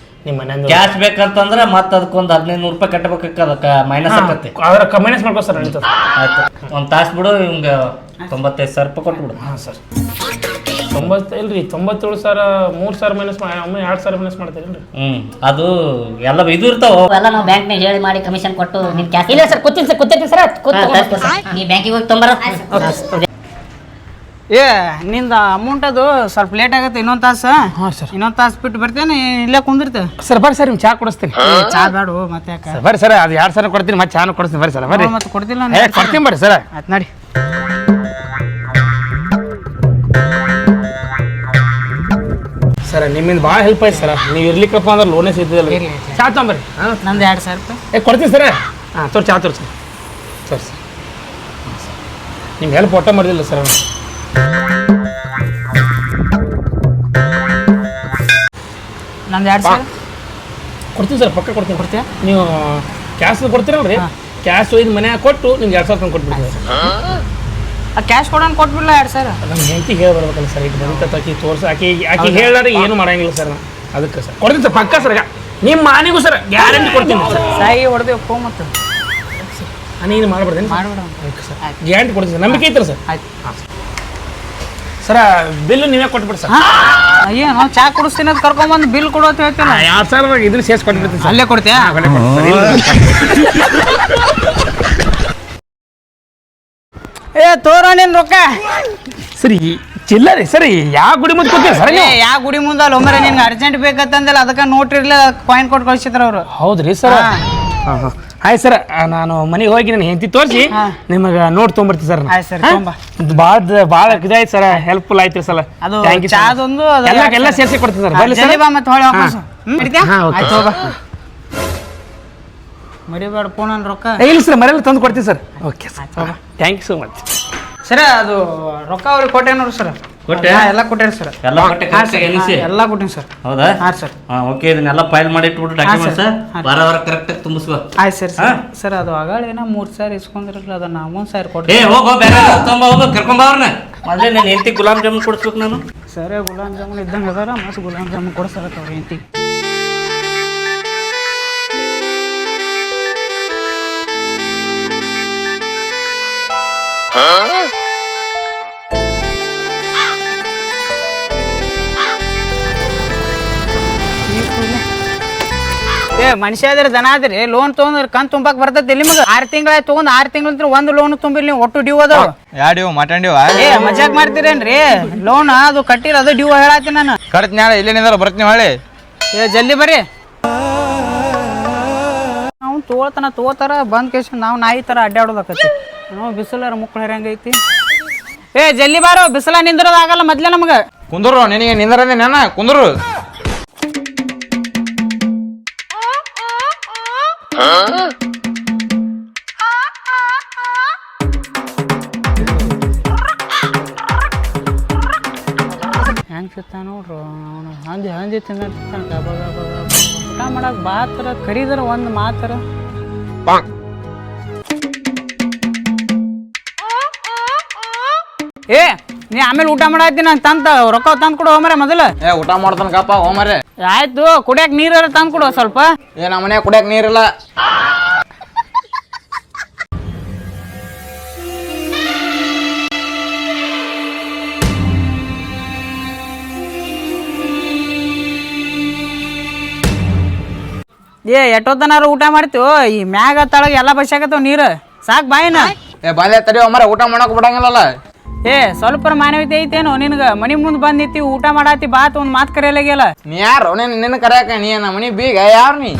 [SPEAKER 4] ನಿಮ್ಮ ಮನೆಯಿಂದ
[SPEAKER 5] ಕ್ಯಾಶ್ ಬೇಕಂತಂದ್ರ ಮತ್ತೆ ಅದಕ್ಕೊಂದು 1,500 ರೂಪಾಯಿ ಕಟ್ಟಬೇಕು ಅದಕ್ಕೆ ಮೈನಸ್ ಆಕತಿ.
[SPEAKER 4] ಅದ್ರ ಮೈನಸ್ ಮಾಡ್ಕೋ ಸರ್ ನಡೀತದೆ.
[SPEAKER 5] ಆಯ್ತು 1 ತಾಸು ಬಿಡು ಇವಂಗ 95,000 ರೂಪಾಯಿ ಕೊಟ್ಬಿಡು.
[SPEAKER 4] ಹಾಂ ಸರ್ 90 ಇಲ್ರಿ 97,000 3,000 ಮೈನಸ್ ಒಮ್ಮೆ 2,000 ಮೈನಸ್ ಮಾಡ್ತೀರೇನ್ರಿ?
[SPEAKER 5] ಅದು ಎಲ್ಲ ಇದು ಇರ್ತಾವ
[SPEAKER 1] ಎಲ್ಲ ನಾವು ಬ್ಯಾಂಕ್ನಾಗ ಹೇಳಿ ಮಾಡಿ ಕಮಿಷನ್ ಕೊಟ್ಟು ನಿಮ್ ಕ್ಯಾಶ್ ಇಲ್ಲ ಸರ್ ಕೂತಿರ್ತೀನಿ ಸರ್ ನೀ ಬ್ಯಾಂಕಿಗೆ ಹೋಗಿ ತೊಂಬರ.
[SPEAKER 3] ನಿಂದ ಅಮೌಂಟ್ ಅದು ಸ್ವಲ್ಪ ಲೇಟ್ ಆಗತ್ತೆ ಇನ್ನೊಂದು ತಾಸು.
[SPEAKER 4] ಹಾಂ ಸರ್
[SPEAKER 3] ಇನ್ನೊಂದು ತಾಸು ಬಿಟ್ಟು ಬರ್ತೇನೆ ಇಲ್ಲೇ ಕುಂದಿರ್ತೇವೆ.
[SPEAKER 4] ಸರ್ ಬರ್ರಿ ಸರ್ ನಿಮ್ಗೆ ಚಾ ಕೊಡಿಸ್ತೀನಿ.
[SPEAKER 3] ಚಾ ಬೇಡ ಮತ್ತೆ ಯಾಕೆ
[SPEAKER 4] ಬರ್ರಿ ಸರ್ ಅದು 2,000 ಕೊಡ್ತೀನಿ ಮತ್ತೆ ಚಾನು ಕೊಡಿಸ್ತೀನಿ ಬರ್ರಿ ಸರ್ ಬರ್ರಿ.
[SPEAKER 3] ಮತ್ತೆ ಕೊಡ್ತಿಲ್ಲ
[SPEAKER 4] ಕೊಡ್ತೀನಿ ಬರ್ರಿ ಸರ್.
[SPEAKER 3] ಆಯ್ತು ನಡಿ.
[SPEAKER 4] ಸರ್ ನಿಮ್ಮಿಂದ ಭಾಳ ಹೆಲ್ಪ್ ಆಯ್ತು ಸರ್ ನೀವು ಇರ್ಲಿಕ್ಕಪ್ಪ ಅಂದ್ರೆ ಲೋನೇ ಸಿಗ್ತಿದ್ದಲ್ಲ. ಚಾ ತೊಂಬರ್ರಿ.
[SPEAKER 3] ನಂದು 2,000 ರೂಪಾಯಿ
[SPEAKER 4] ಕೊಡ್ತೀನಿ ಸರ್. ಹಾಂ ತೋರಿ ಚಾ ತೋರಿ ಸರ್ ಸರ್ ಸರ್ ನಿಮ್ಗೆ ಹೆಲ್ಪ್ ಒಟ್ಟ ಮಾಡಿದಿಲ್ಲ ಸರ್.
[SPEAKER 3] ನಂದು 2,000
[SPEAKER 4] ಕೊಡ್ತೀನಿ ಸರ್ ಪಕ್ಕ ಕೊಡ್ತೀನಿ. ಕೊಡ್ತೀಯಾ ನೀವು ಕ್ಯಾಶ್ ಕೊಡ್ತೀರಲ್ರಿ ಕ್ಯಾಶ್ ಒಯ್ದು ಮನ್ಯಾಗ ಕೊಟ್ಟು ನಿಮ್ಗೆ 2,000 ಕೊಟ್ಬಿಡ್ತೀನಿ ಸರ್.
[SPEAKER 3] ಆ ಕ್ಯಾಶ್ ಕೊಡೋಣ ಕೊಟ್ಬಿಡ್ಲ 2,000.
[SPEAKER 4] ನಮ್ಮ ಹೆಂಡತಿ ಹೇಳಿ ಬರ್ಬೇಕಲ್ಲ ಸರ್ ಈಗ ಬಂತ ಆಕಿ ತೋರ್ಸಿ ಆಕಿ ಹೇಳಿದ್ರೆ ಏನು ಮಾಡಂಗಿಲ್ಲ ಸರ್ ನಾನು ಅದಕ್ಕೆ ಸರ್ ಕೊಡ್ತೀನಿ ಸರ್ ಪಕ್ಕ ಸರ್. ನಿಮ್ಮ ಮಾನಿಗೂ ಸರ್ ಗ್ಯಾರಂಟಿ ಕೊಡ್ತೀನಿ ಸರ್.
[SPEAKER 3] ಸಾಯಿ ಹೊಡೆದೇವು ಫೋನ್ ಮತ್ತು
[SPEAKER 4] ನೀನು ಮಾಡ್ಬಿಡ್ತೀನಿ
[SPEAKER 3] ಮಾಡ್ಬಿಡ
[SPEAKER 4] ಸರ್ ಗ್ಯಾರಂಟಿ ಕೊಡ್ತೀನಿ ಸರ್ ನಂಬಿಕೆ ಐತಲ್ಲ ಸರ್.
[SPEAKER 3] ಆಯ್ತು
[SPEAKER 4] ಹಾಂ ಸರ್ ಬಿಲ್ ನೀವೇ ಕೊಟ್ಬಿಡಿ ಸರ್.
[SPEAKER 3] ಅಯ್ಯೋ ನಾವು ಚಾ ಕುಡಿಸ್ತೀನಿ ಅಂತ ಕರ್ಕೊಂಬಂದು ಬಿಲ್ ಕೊಡು ಅಂತ ಹೇಳ್ತೀನಿ.
[SPEAKER 4] 2,000 ಇದ್ರ ಸೇರ್ಸಿ ಕೊಟ್ಬಿಡ್ತೀನಿ ಸರ್.
[SPEAKER 3] ಅಲ್ಲೇ ಕೊಡ್ತೀಯಾ? ಏ ತೋರ ನೀನ್ ರೊಕ್ಕ
[SPEAKER 4] ಸರಿ ಚಿಲ್ಲರಿ ಸರಿ ಯಾವ ಗುಡಿ ಮುಂದೆ ಕೊಡ್ತೀವಿ ಸರ್?
[SPEAKER 3] ಯಾವ ಗುಡಿ ಮುಂದೆ ಅಲ್ಲ ಒಮ್ಮರೆ ನಿನ್ಗೆ ಅರ್ಜೆಂಟ್ ಬೇಕಂತಂದಿಲ್ಲ ಅದಕ್ಕೆ ನೋಟ್ ಇರ್ಲಿಲ್ಲ ಕಾಯಿನ್ ಕೊಟ್ಟು ಕಳ್ಸಿದ್ರ ಅವರು.
[SPEAKER 4] ಹೌದ್ರಿ ಸರ್. ಹಾಂ ಹಾಂ ಆಯ್ತು ಸರ್ ನಾನು ಮನೆಗೆ ಹೋಗಿ ನನ್ನ ಹೆಂಡತಿ ತೋರಿಸಿ ನಿಮಗೆ ನೋಟ್ ತೊಗೊಂಬರ್ತೀನಿ ಸರ್.
[SPEAKER 3] ಆಯ್ತು ಸರ್ ತೊಂಬ.
[SPEAKER 4] ಭಾಳ ಇದಾಯ್ತು ಸರ್ ಹೆಲ್ಪ್ಫುಲ್ ಆಯ್ತು ಸರ್.
[SPEAKER 3] ಅದು
[SPEAKER 4] ಥ್ಯಾಂಕ್ ಯು
[SPEAKER 3] ಚಾದೊಂದು
[SPEAKER 4] ಎಲ್ಲ ಸೇರಿಸಿ ಕೊಡ್ತೀನಿ ಸರ್. ಬರ್ಲಿ ಸರ್.
[SPEAKER 3] ಬಾ ಮತ್ತೆ ಹೊಳೆ ವಾಪಸ್
[SPEAKER 4] ಆಯ್ತು ಬಾ.
[SPEAKER 3] ಮರಿಬೇಡ ಫೋನ್ ರೊಕ್ಕ.
[SPEAKER 4] ಇಲ್ಲ ಸರ್ ಮರೆಯಲ್ಲ ತಂದು ಕೊಡ್ತೀನಿ sir. Okay sir thank you so much.
[SPEAKER 3] ಸರ ಅದು ರೊಕ್ಕ ಅವ್ರಿಗೆ ಕೊಟ್ಟೆ ನೋಡ್ರಿ ಸರ್.
[SPEAKER 5] ಕೊಟ್ಟೆ
[SPEAKER 3] ಎಲ್ಲ ಕೊಟ್ಟೇರಿ ಸರ್.
[SPEAKER 5] ಎಲ್ಲ ಕೊಟ್ಟೆ ಕರೆಕ್ಟಾಗಿ ಎನಿಸಿ
[SPEAKER 3] ಎಲ್ಲ ಕೊಟ್ಟಿನಿ ಸರ್.
[SPEAKER 5] ಹೌದಾ?
[SPEAKER 3] ಹಾಂ ಸರ್.
[SPEAKER 5] ಓಕೆ, ಇದನ್ನೆಲ್ಲ ಫೈಲ್ ಮಾಡಿ ಇಟ್ಬಿಟ್ಟು ಡಾಕ್ಯುಮೆಂಟ್ಸ್ ವಾರ ವಾರ ಕರೆಕ್ಟಾಗಿ ತುಂಬಿಸ್ಕೋ.
[SPEAKER 3] ಆಯ್ತು ಸರ್. ಸರ್ ಅದು ಆಗಳ ಏನೋ 3,000 ಇಸ್ಕೊಂಡಿರಲ್ಲ, ಅದನ್ನ 3,000 ಕೊಟ್ಟು.
[SPEAKER 5] ಹೋಗೋ ಬೇರೆ ಹೋಗು ಕರ್ಕೊಂಬ ಅವ್ರನ್ನ. ಮೊದಲೇ ನನ್ನ ಹೆಂಡತಿ ಗುಲಾಬ್ ಜಾಮೂನ್ ಕೊಡಿಸ್ಬೇಕು ನಾನು.
[SPEAKER 3] ಸರಿ, ಗುಲಾಬ್ ಜಾಮೂನ್ ಇದ್ದಂಗೆ ಅದಾರ, ಮಸ್ತ್ ಗುಲಾಬ್ ಜಾಮೂನ್ ಕೊಡ್ಸಾರ ಅವ್ರ ಹೆಂಡತಿ. ಮನುಷ್ಯ ಅದ್ರ ದನ ಅದ್ರಿ, ಲೋನ್ ತೊಗೊಂಡ್ರ ಕಂತ್ ತುಂಬಾಕ್ ಬರ್ತೈತಿ ನಿಮ್ಗೆ. 6 ತಿಂಗಳಾಯ್ತು ತೊಗೊಂಡ್, 6 ತಿಂಗಳ ಒಂದು ಲೋನ್ ತುಂಬಿಲ್ಲ ನೀವು, ಒಟ್ಟು ಡ್ಯೂ ಅದಾವ.
[SPEAKER 2] ಯಾಡ್ಯೂ ಮಾತಾಡ್ಯವ
[SPEAKER 3] ಮಜಾಕ್ ಮಾಡ್ತೀರೇನ್ರಿ? ಲೋನ್ ಅದು ಕಟ್ಟಿರ, ಅದು ಡ್ಯೂ ಹೇಳತ್ತೀನಿ ನಾನು.
[SPEAKER 2] ಕರೆಕ್ಟ್ ನಾಳೆ ಇಲ್ಲೇನಿಂದ ಬರ್ತೀನಿ ಹೊಳ್ಳಿ.
[SPEAKER 3] ಜಲ್ದಿ ಬರ್ರಿ. ನಾವು ತಗೋತಾರ ಬಂದ್ ಕೇಸ್ ನಾವು ನಾಯಿ ತರ ಅಡ್ಡಾಡೋದಾಕತಿ. ನಾವು ಬಿಸಿಲಾರ ಮುಕ್ಕಳ ಹೆಂಗೈತಿ. ಜಲ್ದಿ ಬಾರೋ, ಬಿಸಿಲ ನಿಂದ್ರೋದಾಗಲ್ಲ ಮೊದ್ಲೇ ನಮ್ಗ.
[SPEAKER 2] ಕುಂದ್ರು ನಿನಗೆ ನಿಂದ್ರದೆ ನಾನ ಕುಂದ್ರು.
[SPEAKER 3] ಹೆಂಗ್ ಸಿಗ್ತಾನ ನೋಡ್ರು ಅವನು. ಹಂದಿ ತಿಂದಿರ್ತಾನ. ಊಟ ಮಾಡಕ್ ಬಾತರ ಕರೀದ್ರ ಒಂದ್ ಮಾತರ. ನೀ ಆಮೇಲೆ ಊಟ ಮಾಡತ್ತಿ, ನಂಗೆ ತಂತ ರೊಕ್ಕ ತಂದ್ ಕೊಡು ಹೋಮರೆ ಮೊದಲು.
[SPEAKER 2] ಊಟ ಮಾಡ್ತಾನ ಕಪ್ಪ ಹೋಮರೆ.
[SPEAKER 3] ಆಯ್ತು, ಕುಡಿಯಕ್ ನೀರ ತಂದ್ ಕೊಡು ಸ್ವಲ್ಪ.
[SPEAKER 2] ನಮ್ಮ ಮನ್ಯಾಗ ಕುಡಿಯಕ್ ನೀರಿಲ್ಲ.
[SPEAKER 3] ಎಷ್ಟೊತ್ತನಾರು ಊಟ ಮಾಡ್ತೀವೋ, ಈ ಮ್ಯಾಗ ತಳಗ ಎಲ್ಲ ಬಸ್ಸಾಕತ್ತವ ನೀರು. ಸಾಕ್ ಬಾಯಿನ.
[SPEAKER 2] ಬಾಲ್ಯ ತಡಿ ಹೋಮರೆ, ಊಟ ಮಾಡಕ್ ಬಿಡಂಗಿಲ್ಲಲ್ಲ.
[SPEAKER 3] ಸ್ವಲ್ಪ ಮಾನವೀಯತೆ ಐತೇನೋ ನಿನ್ಗ? ಮನಿ ಮುಂದ್ ಬಂದಿತ್ತಿ ಊಟ ಮಾಡಾತಿ, ಬಾತ್ ಒಂದ್ ಮಾತ್ ಕರೆಯಲಾಗಿಲ್ಲ.
[SPEAKER 2] ನೀ ಯಾರು ನಿನ್ನ ಕರೆಯಾಕ? ನೀ ನಮ್ಮ ಮನಿ ಬೀಗ ಯಾರು ನೀ?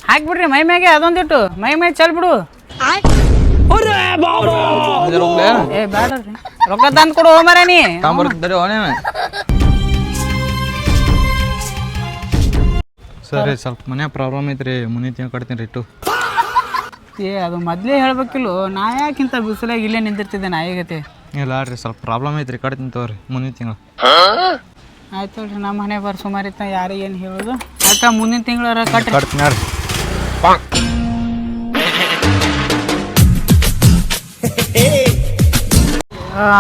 [SPEAKER 3] ಹಾಕ್ಬಿಡ್ರಿ ಮೈ ಮ್ಯಾಗೆ ಅದೊಂದಿಟ್ಟು, ಮೈ ಚಲ್ ಬಿಡು. ಬೇಡ್ರಿ, ರೊಕ್ಕ ತಂದ್ ಕೊಡು ಹೋಮರ ನೀ.
[SPEAKER 2] ಸರಿ, ಸ್ವಲ್ಪ ಮನೆ ಪ್ರಾಬ್ಲಮ್ ಐತ್ರಿ, ಮುನಿ ತಿಂಗ್ ಕಟ್ತೀನಿ ಇಟ್ಟು.
[SPEAKER 3] ಅದು ಮೊದ್ಲೇ ಹೇಳ್ಬೇಕಿಲ್ಲ, ನಾ ಯಾಕಿಂತ ಬಿಸಿಲಾಗ ಇಲ್ಲೇ ನಿಂತಿರ್ತಿದ್ದೆ ನಾಯಿಗತೆ.
[SPEAKER 2] ಇಲ್ಲ ರೀ, ಸ್ವಲ್ಪ ಪ್ರಾಬ್ಲಮ್ ಐತ್ರಿ, ಕಟ್ತೀನಿ ತಗೋರಿ ಮುಂದಿನ ತಿಂಗಳು.
[SPEAKER 3] ಆಯ್ತು ನೋಡ್ರಿ, ನಮ್ಮ ಮನೆ ಬರ್ ಸುಮಾರಿತ್ತ ಯಾರಿಗೆ ಏನು ಹೇಳೋದು. ಅಕ್ಕ ಮುಂದಿನ ತಿಂಗಳ
[SPEAKER 2] ಕಟ್ತೀನಿ ರೀ.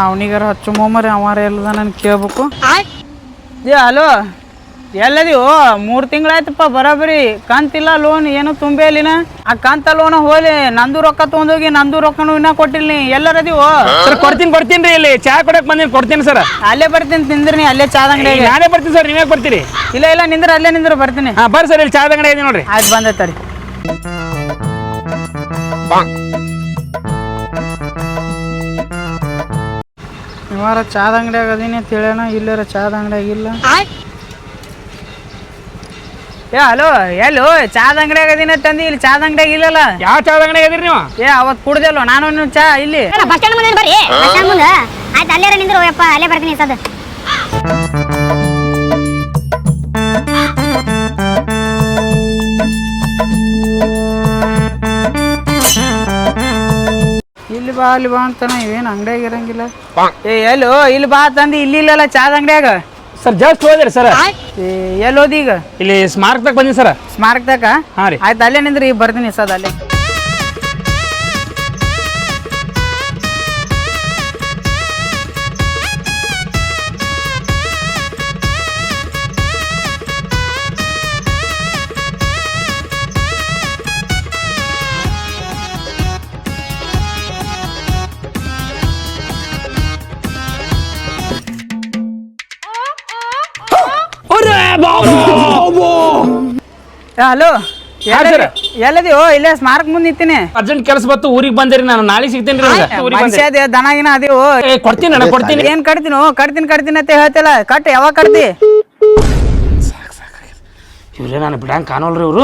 [SPEAKER 3] ಅವನಿಗಾರ ಹಚ್ಚು ಮೊಮ್ಮರಿ, ಅವಾರ ಎಲ್ಲದ ನನ್ ಕೇಳ್ಬೇಕು. ಹಲೋ, ಎಲ್ಲದಿವು? 3 ತಿಂಗಳಾಯ್ತಪ್ಪ ಬರೋಬರಿ ಕಂತಿಲ್ಲ, ಲೋನ್ ಏನು ತುಂಬೇ ಇಲ್ಲಿನ. ಆ ಕಂತ ಲೋನ್ ಹೋಲಿ, ನಂದು ರೊಕ್ಕ ತೊಗೊಂಡೋಗಿ ನಂದು ರೊಕ್ಕನು ಇನ್ನ ಕೊಟ್ಟಿಲ್ಲ. ನೀ ಎಲ್ಲರದಿವು?
[SPEAKER 4] ಕೊಡ್ತೀನಿ ರೀ, ಇಲ್ಲಿ ಚಾ ಕೊಡಕ್ ಬಂದಿನಿ, ಕೊಡ್ತೀನಿ ಸರ್.
[SPEAKER 3] ಅಲ್ಲೇ ಬರ್ತೀನಿ, ತಿಂದ್ರಿ ಅಲ್ಲೇ ಚಾದ ಅಂಗಡಿ.
[SPEAKER 4] ನಾನೇ ಬರ್ತೀನಿ ಸರ್, ನೀವೇ ಬರ್ತೀರಿ?
[SPEAKER 3] ಇಲ್ಲ ನಿಂದ್ರ, ಅಲ್ಲೇ ನಿಂದ್ರ ಬರ್ತೀನಿ.
[SPEAKER 4] ಬರ್ರಿ ಸರ್, ಇಲ್ಲಿ ಚಾದ ಅಂಗಡಿ ಇದೆ ನೋಡ್ರಿ.
[SPEAKER 3] ಆಯ್ತು, ಬಂದೈತರಿ. ಇವಾರ ಚಾದ ಅಂಗಡಿಯಾಗ ಅದೀನಿ ಅಂತ ಹೇಳೋಣ, ಇಲ್ಲರ ಚಾದ ಅಂಗಡಿಯಾಗ ಇಲ್ಲ. ಹಲೋ, ಎಲ್ಲೋ ಚಾದ ಅಂಗಡಿಯಾಗ ಅದೀನಿ ತಂದಿ, ಇಲ್ಲಿ ಚಾದ ಅಂಗಡಿಯಾಗ ಇಲ್ಲಲ್ಲ.
[SPEAKER 4] ಯಾವ ಚಾದ ಅಂಗಡಿಯಾಗ ಅದೀರಿ ನೀವು?
[SPEAKER 3] ಅವತ್ತು ಕುಡ್ದಲ್ವ ನಾನು ಚಾ ಇಲ್ಲಿ
[SPEAKER 1] ಬಸ್ ಸ್ಟ್ಯಾಂಡ್ ಮುಂದೆ ಬರ್ರಿ. ಬಸ್ ಸ್ಟ್ಯಾಂಡ್ ಮುಂದೆ ಆಯ್ತು, ಅಲ್ಲೇ ನಿಂದ್ರು ಯಪ್ಪ, ಅಲ್ಲೇ ಬರ್ತೀನಿ ಸದ್.
[SPEAKER 3] ಇಲ್ಲಿ ಬಾ ಅಲ್ಲಿ ಬಾ ಅಂತಾನ, ಇವೇನು ಅಂಗಡಿಯಾಗ ಇರಂಗಿಲ್ಲ. ಎಲ್ಲೋ ಇಲ್ಲಿ ಬಾ ತಂದಿ, ಇಲ್ಲಿ ಇಲ್ಲಲ್ಲ ಚಾದ ಅಂಗಡಿಯಾಗ.
[SPEAKER 4] ಸರ್ ಜಸ್ಟ್ ಹೋದ್ರಿ ಸರ್.
[SPEAKER 3] ಎಲ್ಲಿ ಹೋದಿ ಈಗ?
[SPEAKER 4] ಇಲ್ಲಿ ಸ್ಮಾರಕ ತಕ ಬಂದಿ ಸರ್.
[SPEAKER 3] ಸ್ಮಾರಕ ತಕ?
[SPEAKER 4] ಹಾಂ ರೀ.
[SPEAKER 3] ಆಯ್ತು, ಅಲ್ಲೇ ನಿಂದ್ರಿ, ಬರ್ತೀನಿ ಸದ್ ಅಲ್ಲೇ. ಹಲೋ, ಎಲ್ಲದಿವೋ? ಇಲ್ಲೇ ಸ್ಮಾರಕ ಮುಂದೆ ನಿಂತೀನಿ.
[SPEAKER 4] ಅರ್ಜೆಂಟ್ ಕೆಲಸ ಬತ್ತು, ಊರಿಗೆ ಬಂದಿರಿ, ನಾನು ನಾಳೆ ಸಿಗ್ತೇನೆ ರೀ.
[SPEAKER 3] ಮನುಷ್ಯ ದನಗಿನ ಅದೇವು?
[SPEAKER 4] ಕೊಡ್ತೀನಿ ಅಣ್ಣ, ಕೊಡ್ತೀನಿ.
[SPEAKER 3] ಏನ್ ಕಟ್ತೀನಿ ಅಂತ ಹೇಳ್ತಿಲ್ಲ. ಕಟ್ ಯಾವಾಗ ಕಟ್ತಿ?
[SPEAKER 4] ಇವ್ರೇ ನಾನು ಬಿಡಂಗ್ ಕಾಣೋಲ್ರಿ ಇವರು.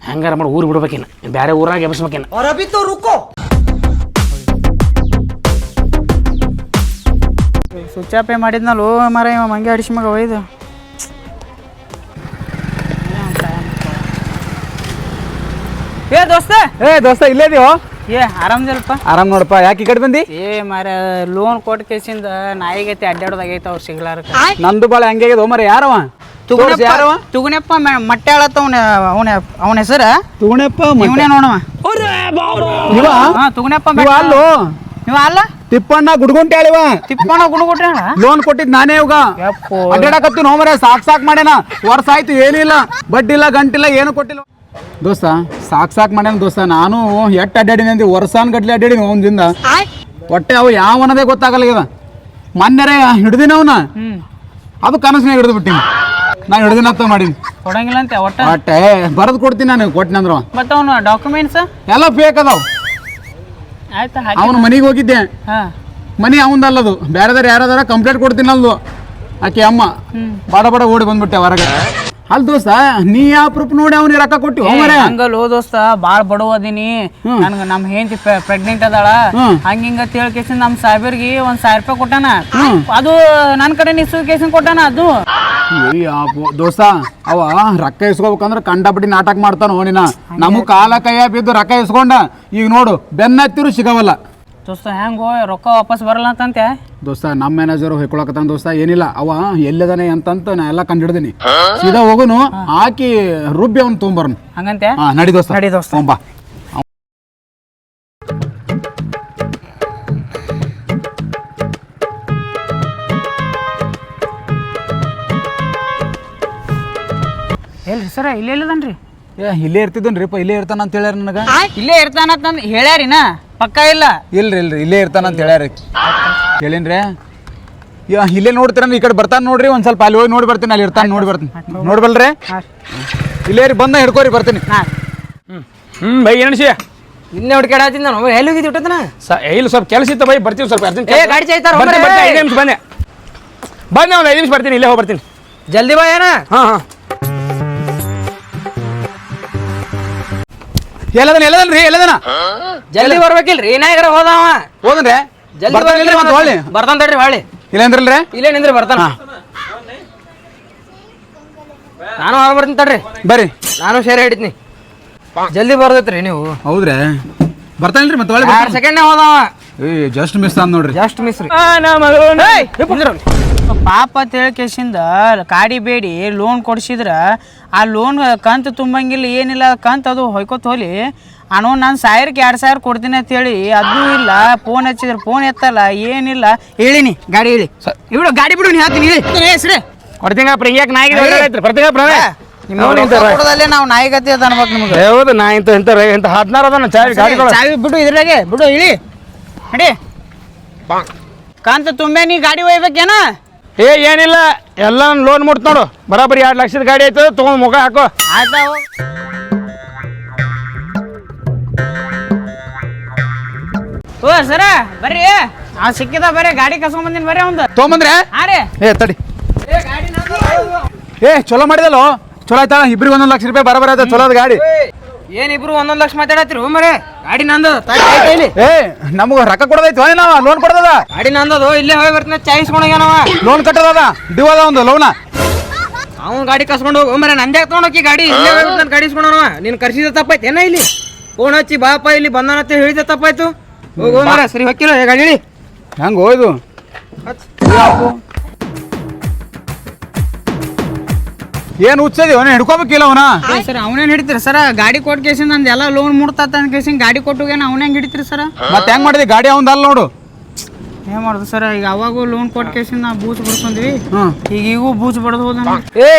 [SPEAKER 4] ಹೆಂಗಾರ ಮಾಡಿ ಊರು ಬಿಡ್ಬೇಕೇನ, ಬೇರೆ ಊರಾಗ ಎಬ್ಸ್ಬೇಕೇನ.
[SPEAKER 3] ಸ್ವಿಚ್ ಆಫ್ ಮಾಡಿದ್ನಲ್ಲೋ ಮರ, ಇವ ಮಂಗೆ ಅಡಿಸಿ ಮಗ ಒಯ್ದು. ದೋಸ್ತ
[SPEAKER 4] ದೋಸ್ತ ಇಲ್ಲೇದಿವೋ?
[SPEAKER 3] ಏ ಆರಾಮದಿಲ್ಪ
[SPEAKER 2] ಆರಾಮ್ ನೋಡಪ್ಪ ಯಾಕೆ ಈ ಕಡೆ ಬಂದಿ
[SPEAKER 3] ಏ ಮಾರ ಲೋನ್ ಕೊಟ್ಟ ಕೇಸಿಂದ ನಾಯಿಗತಿ ಅಡ್ಡಾಡೋದಾಗೈತೆ ಅವ್ರು ಸಿಗ್ಲಾರಕ
[SPEAKER 2] ನಂದು ಬಾಳ ಹಂಗೆ ಆಗ್ಯದ ಮರ ಯಾರವ ಯಾರವ
[SPEAKER 3] ತುಗುಣಪ್ಪ ಮಟ್ಟೆ ಆಳತ್ತ ಅವನ ಹೆಸರ
[SPEAKER 2] ತುಗುಣಪ್ಪ
[SPEAKER 3] ಇವನೇ ನೋಡವ
[SPEAKER 2] ಇವ
[SPEAKER 3] ತುಗುಣಪ್ಪ
[SPEAKER 2] ಇವ ಅಲ್ಲೋ
[SPEAKER 3] ನೀವ ಅಲ್ಲ
[SPEAKER 2] ತಿಪ್ಪಣ್ಣ ಗುಡ್ಗುಂಟೆ ಹೇಳಿವ
[SPEAKER 3] ತಿಪ್ಪಣ ಗುಡುಗುಟ್ರ
[SPEAKER 2] ಲೋನ್ ಕೊಟ್ಟಿದ್ ನಾನೇ ಇವಾಗ
[SPEAKER 3] ಯಪ್ಪೋ
[SPEAKER 2] ಅಡ್ಡಾಡಕತ್ತಿ ನೋ ಮರ ಸಾಕ್ ಮಾಡ್ಯಾನ ವರ್ಷ ಆಯ್ತು ಏನಿಲ್ಲ ಬಡ್ಡಿಲ್ಲ ಗಂಟಿಲ್ಲ ಏನು ಕೊಟ್ಟಿಲ್ಲ ದೋಸ್ತ ಸಾಕ್ ಮಾಡ್ಯಾನ ದೋಸ್ತ ನಾನು ಎಟ್ಟು ಅಡ್ಡಾಡಿನಿ ಅಂದಿ ವರ್ಷಾನ್ ಗಟ್ಲೆ ಅಡ್ಡಾಡಿನಿ ಅವನದಿಂದ ಹೊಟ್ಟೆ ಅವು ಯಾವನದೇ ಗೊತ್ತಾಗಲ್ಲ ಈಗ ಮೊನ್ನೆರೆ ಹಿಡ್ದಿನ ಅವನ ಅದು ಕನಸಿನಾಗ ಹಿಡಿದು ಬಿಟ್ಟಿನಿ ನಾನು ಹಿಡ್ದಿನತ್ತ ಮಾಡೀನಿ
[SPEAKER 3] ಕೊಡಂಗಿಲ್ಲ ಅಂತೆ ಒಟ್ಟ
[SPEAKER 2] ಹೊಟ್ಟೆ ಬರೆದು ಕೊಡ್ತೀನಿ ನಾನು ಕೊಟ್ಟಿನಂದ್ರ
[SPEAKER 3] ಮತ್ತ ಅವನು ಡಾಕ್ಯುಮೆಂಟ್ಸ್
[SPEAKER 2] ಎಲ್ಲ ಫೇಕ್ ಅದಾವ
[SPEAKER 3] ಆಯ್ತಾ
[SPEAKER 2] ಅವನ ಮನೆಗೆ ಹೋಗಿದ್ದೆ
[SPEAKER 3] ಹಾ
[SPEAKER 2] ಮನಿ ಅವಂದಲ್ಲದು ಬೇರೆದಾರ ಯಾರಾದಾರ ಕಂಪ್ಲೇಂಟ್ ಕೊಡ್ತೀನಿ ಅಲ್ದು ಆಕೆ ಅಮ್ಮ ಬಡ ಓಡಿ ಬಂದ್ಬಿಟ್ಟೆ ಹೊರಗೆ ಅಲ್ಲಿ ದೋಸ್ತ ನೀ ಯಾವ ಪ್ರೂಫ್ ನೋಡಿ ಅವ್ನಿಗೆ ರೊಕ್ಕ ಕೊಟ್ಟಿ ಹೋಮರೆ
[SPEAKER 3] ಹಂಗಲ್ ದೋಸ್ತ ಬಾಳ್ ಬಡವದೀನಿ ನನ್ಗ ನಮ್ ಹೆಂಡತಿ ಪ್ರೆಗ್ನೆಂಟ್ ಅದಾಳ ಹಂಗಿಂಗ ಕೇಳ್ಕೇಸಿಂದ ನಮ್ ಸಾಹೇಬರ್ಗಿ $1,000 ಕೊಟ್ಟಾನ ಅದು ನನ್ ಕಡೆ ನಿಸ್ಕೇಸಿಂದ ಕೊಟ್ಟಾನ ಅದು
[SPEAKER 2] ದೋಸ್ತ ಅವ ರೊಕ್ಕ ಇಸ್ಕೋಬೇಕಂದ್ರ ಕಂಡಪಟ್ಟಿ ನಾಟಕ ಮಾಡ್ತಾನ ನೀನ ನಮಗ್ ಕಾಲ ಕೈಯ ಬಿದ್ದು ರೊಕ್ಕ ಇಸ್ಕೊಂಡ ಈಗ ನೋಡು ಬೆನ್ನತ್ತಿರು ಸಿಗವಲ್ಲ
[SPEAKER 3] ದೋಸ್ತ ಹೆಂಗೋ ರೊಕ್ಕ ವಾಪಸ್ ಬರಲ್ಲ ಅಂತಂತೆ
[SPEAKER 2] ದೋಸ್ತ ನಮ್ಮ ಮ್ಯಾನೇಜರ್ ಹೊಯ್ಕೊಳಕತ್ತಾನ ದೋಸ್ತ ಏನಿಲ್ಲ ಅವ ಎಲ್ಲಿದಾನೆ ಅಂತಂತ ನಾ ಎಲ್ಲ ಕಂಡಿಡ್ದೀನಿ ಸೀದಾ ಹೋಗುನು ಹಾಕಿ ರುಬ್ಬಿ ಅವ್ನು ತೊಗೊಂಬರ್ನು
[SPEAKER 3] ಹಂಗಂತೆ
[SPEAKER 2] ನಡಿ ದೋಸ್ತ
[SPEAKER 3] ನಡಿ ದೋಸ್ತ.
[SPEAKER 2] ತೊಗೊಂಬಾ
[SPEAKER 3] ಎಲ್ರಿ ಸರ ಇಲ್ಲೇ ಇಲ್ಲದನ್ರಿ
[SPEAKER 2] ಇಲ್ಲೇ ಇರ್ತಿದ್ದನ್ರಿಪ್ಪ ಇಲ್ಲೇ ಇರ್ತಾನ ಅಂತ ಹೇಳ್ಯಾರ ನನಗ
[SPEAKER 3] ಇಲ್ಲೇ ಇರ್ತಾನಂತ ಹೇಳ್ಯಾರಿನ ಪಕ್ಕ ಇಲ್ಲ
[SPEAKER 2] ಇಲ್ರಿ ಇಲ್ಲೇ ಇರ್ತಾನ ಅಂತ ಹೇಳ್ಯಾರ ಕೇಳೇನ್ರಿ ಇಲ್ಲೇ ನೋಡ್ತೀರ ಈ ಕಡೆ ಬರ್ತಾನ ನೋಡ್ರಿ ಒಂದ್ ಸ್ವಲ್ಪ ಅಲ್ಲಿ ಹೋಗಿ ನೋಡಿ ಬರ್ತೀನಿ ಅಲ್ಲಿ ಇರ್ತಾನ ನೋಡಿ ಬರ್ತೀನಿ ನೋಡ್ಬಲ್ರಿ ಇಲ್ಲೇ ರೀ ಬಂದ ಹಿಡ್ಕೋರಿ ಬರ್ತೀನಿ
[SPEAKER 4] ಬೈ ಏನಸಿ
[SPEAKER 3] ಇನ್ನೇ ಹುಡ್ಕಾಡತ್ತೀನಿ ನಾನು ಎಲ್ಲಿ ಹೋಗಿದ್ದು ಹುಟ್ಟತನ
[SPEAKER 4] ಇಲ್ಲ ಸ್ವಲ್ಪ ಕೆಲಸ ಇತ್ತು ಬೈ ಬರ್ತೀವಿ ಸ್ವಲ್ಪ ಅರ್ಜೆಂಟ್
[SPEAKER 3] ಏ ಗಾಡಿ ಚಾಯ್ತಾರ
[SPEAKER 4] 5 ನಿಮಿಷ ಬಂದೆ ಒಂದು 5 ನಿಮಿಷ ಬರ್ತೀನಿ ಇಲ್ಲೇ ಹೋಗಿ ಬರ್ತೀನಿ
[SPEAKER 3] ಜಲ್ದಿ ಬಾ ಏನ
[SPEAKER 4] ಹಾಂ
[SPEAKER 2] ಎಲ್ಲದನ
[SPEAKER 3] ಜಲ್ದಿ ಬರ್ಬೇಕಿಲ್ರಿ ಏನಾಗ್ರ ಹೋದವ
[SPEAKER 2] ಹೋದನ್ರಿ
[SPEAKER 3] ಜಲ್ದಿ ಬರ್ತಾನ ತಡ್ರಿ ಹೊಳ್ಳಿ
[SPEAKER 2] ಇಲ್ಲ ಅಂದ್ರಲ್ರಿ
[SPEAKER 3] ಇಲ್ಲೇ ನಿಂದ್ರಿ ಬರ್ತಾನ ನಾನು ಹೊರ ಬರ್ತೀನಿ ತಡ್ರಿ
[SPEAKER 2] ಬರ್ರಿ
[SPEAKER 3] ನಾನು ಶೇರ್ ಹಿಡಿತೀನಿ ಜಲ್ದಿ ಬರ್ದೈತ್ರಿ ನೀವು
[SPEAKER 2] ಹೌದ್ರಿ ಬರ್ತಾನಿಲ್ರಿ ಮತ್ತೆ ಒಳ್ಳೆ
[SPEAKER 3] 2 ಸೆಕೆಂಡ್ ಹೋದವ
[SPEAKER 2] ಜಸ್ಟ್ ಮಿಸ್ ಅನ್ ನೋಡ್ರಿ
[SPEAKER 3] ಜಸ್ಟ್ ಮಿಸ್ ರೀ ಪಾಪ ತಿಳ್ಕೇಸಿಂದ ಕಾಡಿ ಬೇಡಿ ಲೋನ್ ಕೊಡ್ಸಿದ್ರ ಆ ಲೋನ್ ಕಂತು ತುಂಬಂಗಿಲ್ಲ ಏನಿಲ್ಲ ಕಂತು ಅದು ಹೊಯ್ಕೋತ ಹೋಲಿ ಅನು ನಾನು 1000 ಕೊಡ್ತೀನಿ ಅಂತ ಹೇಳಿ ಅದೂ ಇಲ್ಲ ಫೋನ್ ಹಚ್ಚಿದ್ರೆ ಫೋನ್ ಎತ್ತಲ್ಲ ಏನಿಲ್ಲ ಹೇಳಿನಿ ಗಾಡಿ ಹೇಳಿ ಇವ್ರು ಗಾಡಿ ಬಿಡು ನೀ ಹೇಳ್ತೀನಿ ಹೇಳಿ ಹೆಸ್ರಿ
[SPEAKER 4] ಕೊಡ್ತೀನಿ ಪ್ರಿಂಗ್ಯಾಕ ನಾಯಿಗೆ ಬರ್ತೀನಿ
[SPEAKER 3] ನಾವು ನಾಯಿಗತಿ ಅದ ಅನ್ಬೇಕು ನಿಮ್ಗೆ
[SPEAKER 4] ಹೌದು ನಾ ಇಂತ 16 ಅದ
[SPEAKER 3] ಚಾವಿ ಬಿಡು ಇದ್ರಾಗೆ ಬಿಡು ಹೇಳಿ ನಡಿ ಕಂತು ತುಂಬೆ ನೀ ಗಾಡಿ ಒಯ್ಬೇಕೇನ
[SPEAKER 4] ಏನಿಲ್ಲ ಎಲ್ಲ ಲೋನ್ ಮುಟ್ತು ನೋಡು ಬರಾಬರಿ 2 ಲಕ್ಷದ ಗಾಡಿ ಆಯ್ತು ತೊಗೊಂಡು ಮುಖ ಹಾಕೋ
[SPEAKER 3] ಆಯ್ತಾ ಓ ಸರ ಬರ್ರಿ ಸಿಕ್ಕಿದ ಬರ್ರಿ ಗಾಡಿ ಕಸ್ಕೊಂಡ್ ಬಂದಿನಿ ಬರ್ರಿ ಒಂದು
[SPEAKER 2] ತೊಗೊಂಬಂದ್ರೆ
[SPEAKER 3] ಹಾ ರೀ
[SPEAKER 2] ತಡಿ ಚಲೋ ಮಾಡಿದಲ್ಲೋ ಚಲೋ ಆಯ್ತಾ ಇಬ್ರಿಗೆ 1 ಲಕ್ಷ ರೂಪಾಯಿ ಬರಬರ ಚಲೋ ಅದ ಗಾಡಿ
[SPEAKER 3] ಏನಿಬ್ರು 1 ಲಕ್ಷ ಮಾತಾಡತ್ರಿ ಮರೆ ಗಾಡಿ ನಂದು
[SPEAKER 2] ನಮಗ ರೊಕ್ಕ ಕೊಡೋದೈತಿ ನಾವ ಲೋನ್ ಕೊಡೋದ
[SPEAKER 3] ಗಾಡಿ ನಂದದು ಇಲ್ಲೇ ಹೋಗಿ ಬರ್ತೀನಿ ಚಾಯಿಸ್ಕೊಂಡೋಗ್ಯಾನವ
[SPEAKER 2] ಲೋನ್ ಕಟ್ಟೋದ ಡ್ಯೂ ಅದ ಒಂದು ಲೋನ
[SPEAKER 3] ಅವ್ನು ಗಾಡಿ ಕಸ್ಕೊಂಡು ಹೋಗಿ ಮರೆ ನಂದೇ ತೊಗೊಂಡೋಗಿ ಗಾಡಿ ಇಲ್ಲೇ ಹೋಗಿ ನಾನು ಗಾಡಿ ಇಸ್ಕೊಂಡವ ನೀನು ಕರ್ಸಿದ ತಪ್ಪಾಯ್ತು ಏನ ಇಲ್ಲಿ ಫೋನ್ ಹಚ್ಚಿ ಬಾಪ ಇಲ್ಲಿ ಬಂದಾನಂತ ಹೇಳಿದ ತಪ್ಪಾಯ್ತು ಹೋಗೋ ಮರ ಸರಿ ಹೊಕ್ಕಿಲ್ಲ ಗಾಡಿ ಹೇಳಿ
[SPEAKER 2] ಹೆಂಗ ಹೋಯ್ದು ಏನ್ ಹುಚ್ಚದಿ ಅವನ ಹಿಡ್ಕೋಬೇಕಿಲ್ಲ ಅವನ
[SPEAKER 3] ಸರ್ ಅವನೇನ್ ಹಿಡಿತೀರಿ ಸರ ಗಾಡಿ ಕೊಟ್ಟು ಕೇಸಿಂದ ನಂದು ಎಲ್ಲ ಲೋನ್ ಮುಡ್ತಾತ ಅಂತ ಕೇಸಿಂದ ಗಾಡಿ ಕೊಟ್ಟುಗೇನ ಅವನ ಹೆಂಗ್ ಹಿಡಿತೀರಿ ಸರ
[SPEAKER 2] ಮತ್ತೆ ಹೆಂಗ್ ಮಾಡಿದಿ ಗಾಡಿ ಅವಂದ ಅಲ್ಲ ನೋಡು
[SPEAKER 3] ಏನ್ ಮಾಡುದು ಸರ್ ಈಗ ಅವಾಗೂ ಲೋನ್ ಕೊಟ್ಟು ಕೇಸಿಂದ ನಾವು ಬೂಚ್ ಬಿಡ್ಕೊಂಡ್ವಿ ಈಗೂ ಬೂಚ್ ಬಡದು ಹೋದ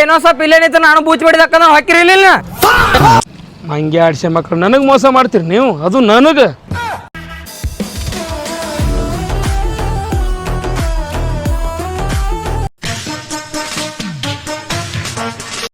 [SPEAKER 3] ಇನ್ನೊಂದ್ ಸ್ವಲ್ಪ ಇಲ್ಲೇ ನಿಂತ ನಾನು ಬೂಚ್ ಬಡಿದಕ್ಕ ಹಾಕಿರಿ ಇಲ್ಲ
[SPEAKER 4] ಹಂಗೆ ಆಡ್ಸೆ ಮಕ್ಳು ನನಗೆ ಮೋಸ ಮಾಡ್ತೀರಿ ನೀವು ಅದು ನನಗೆ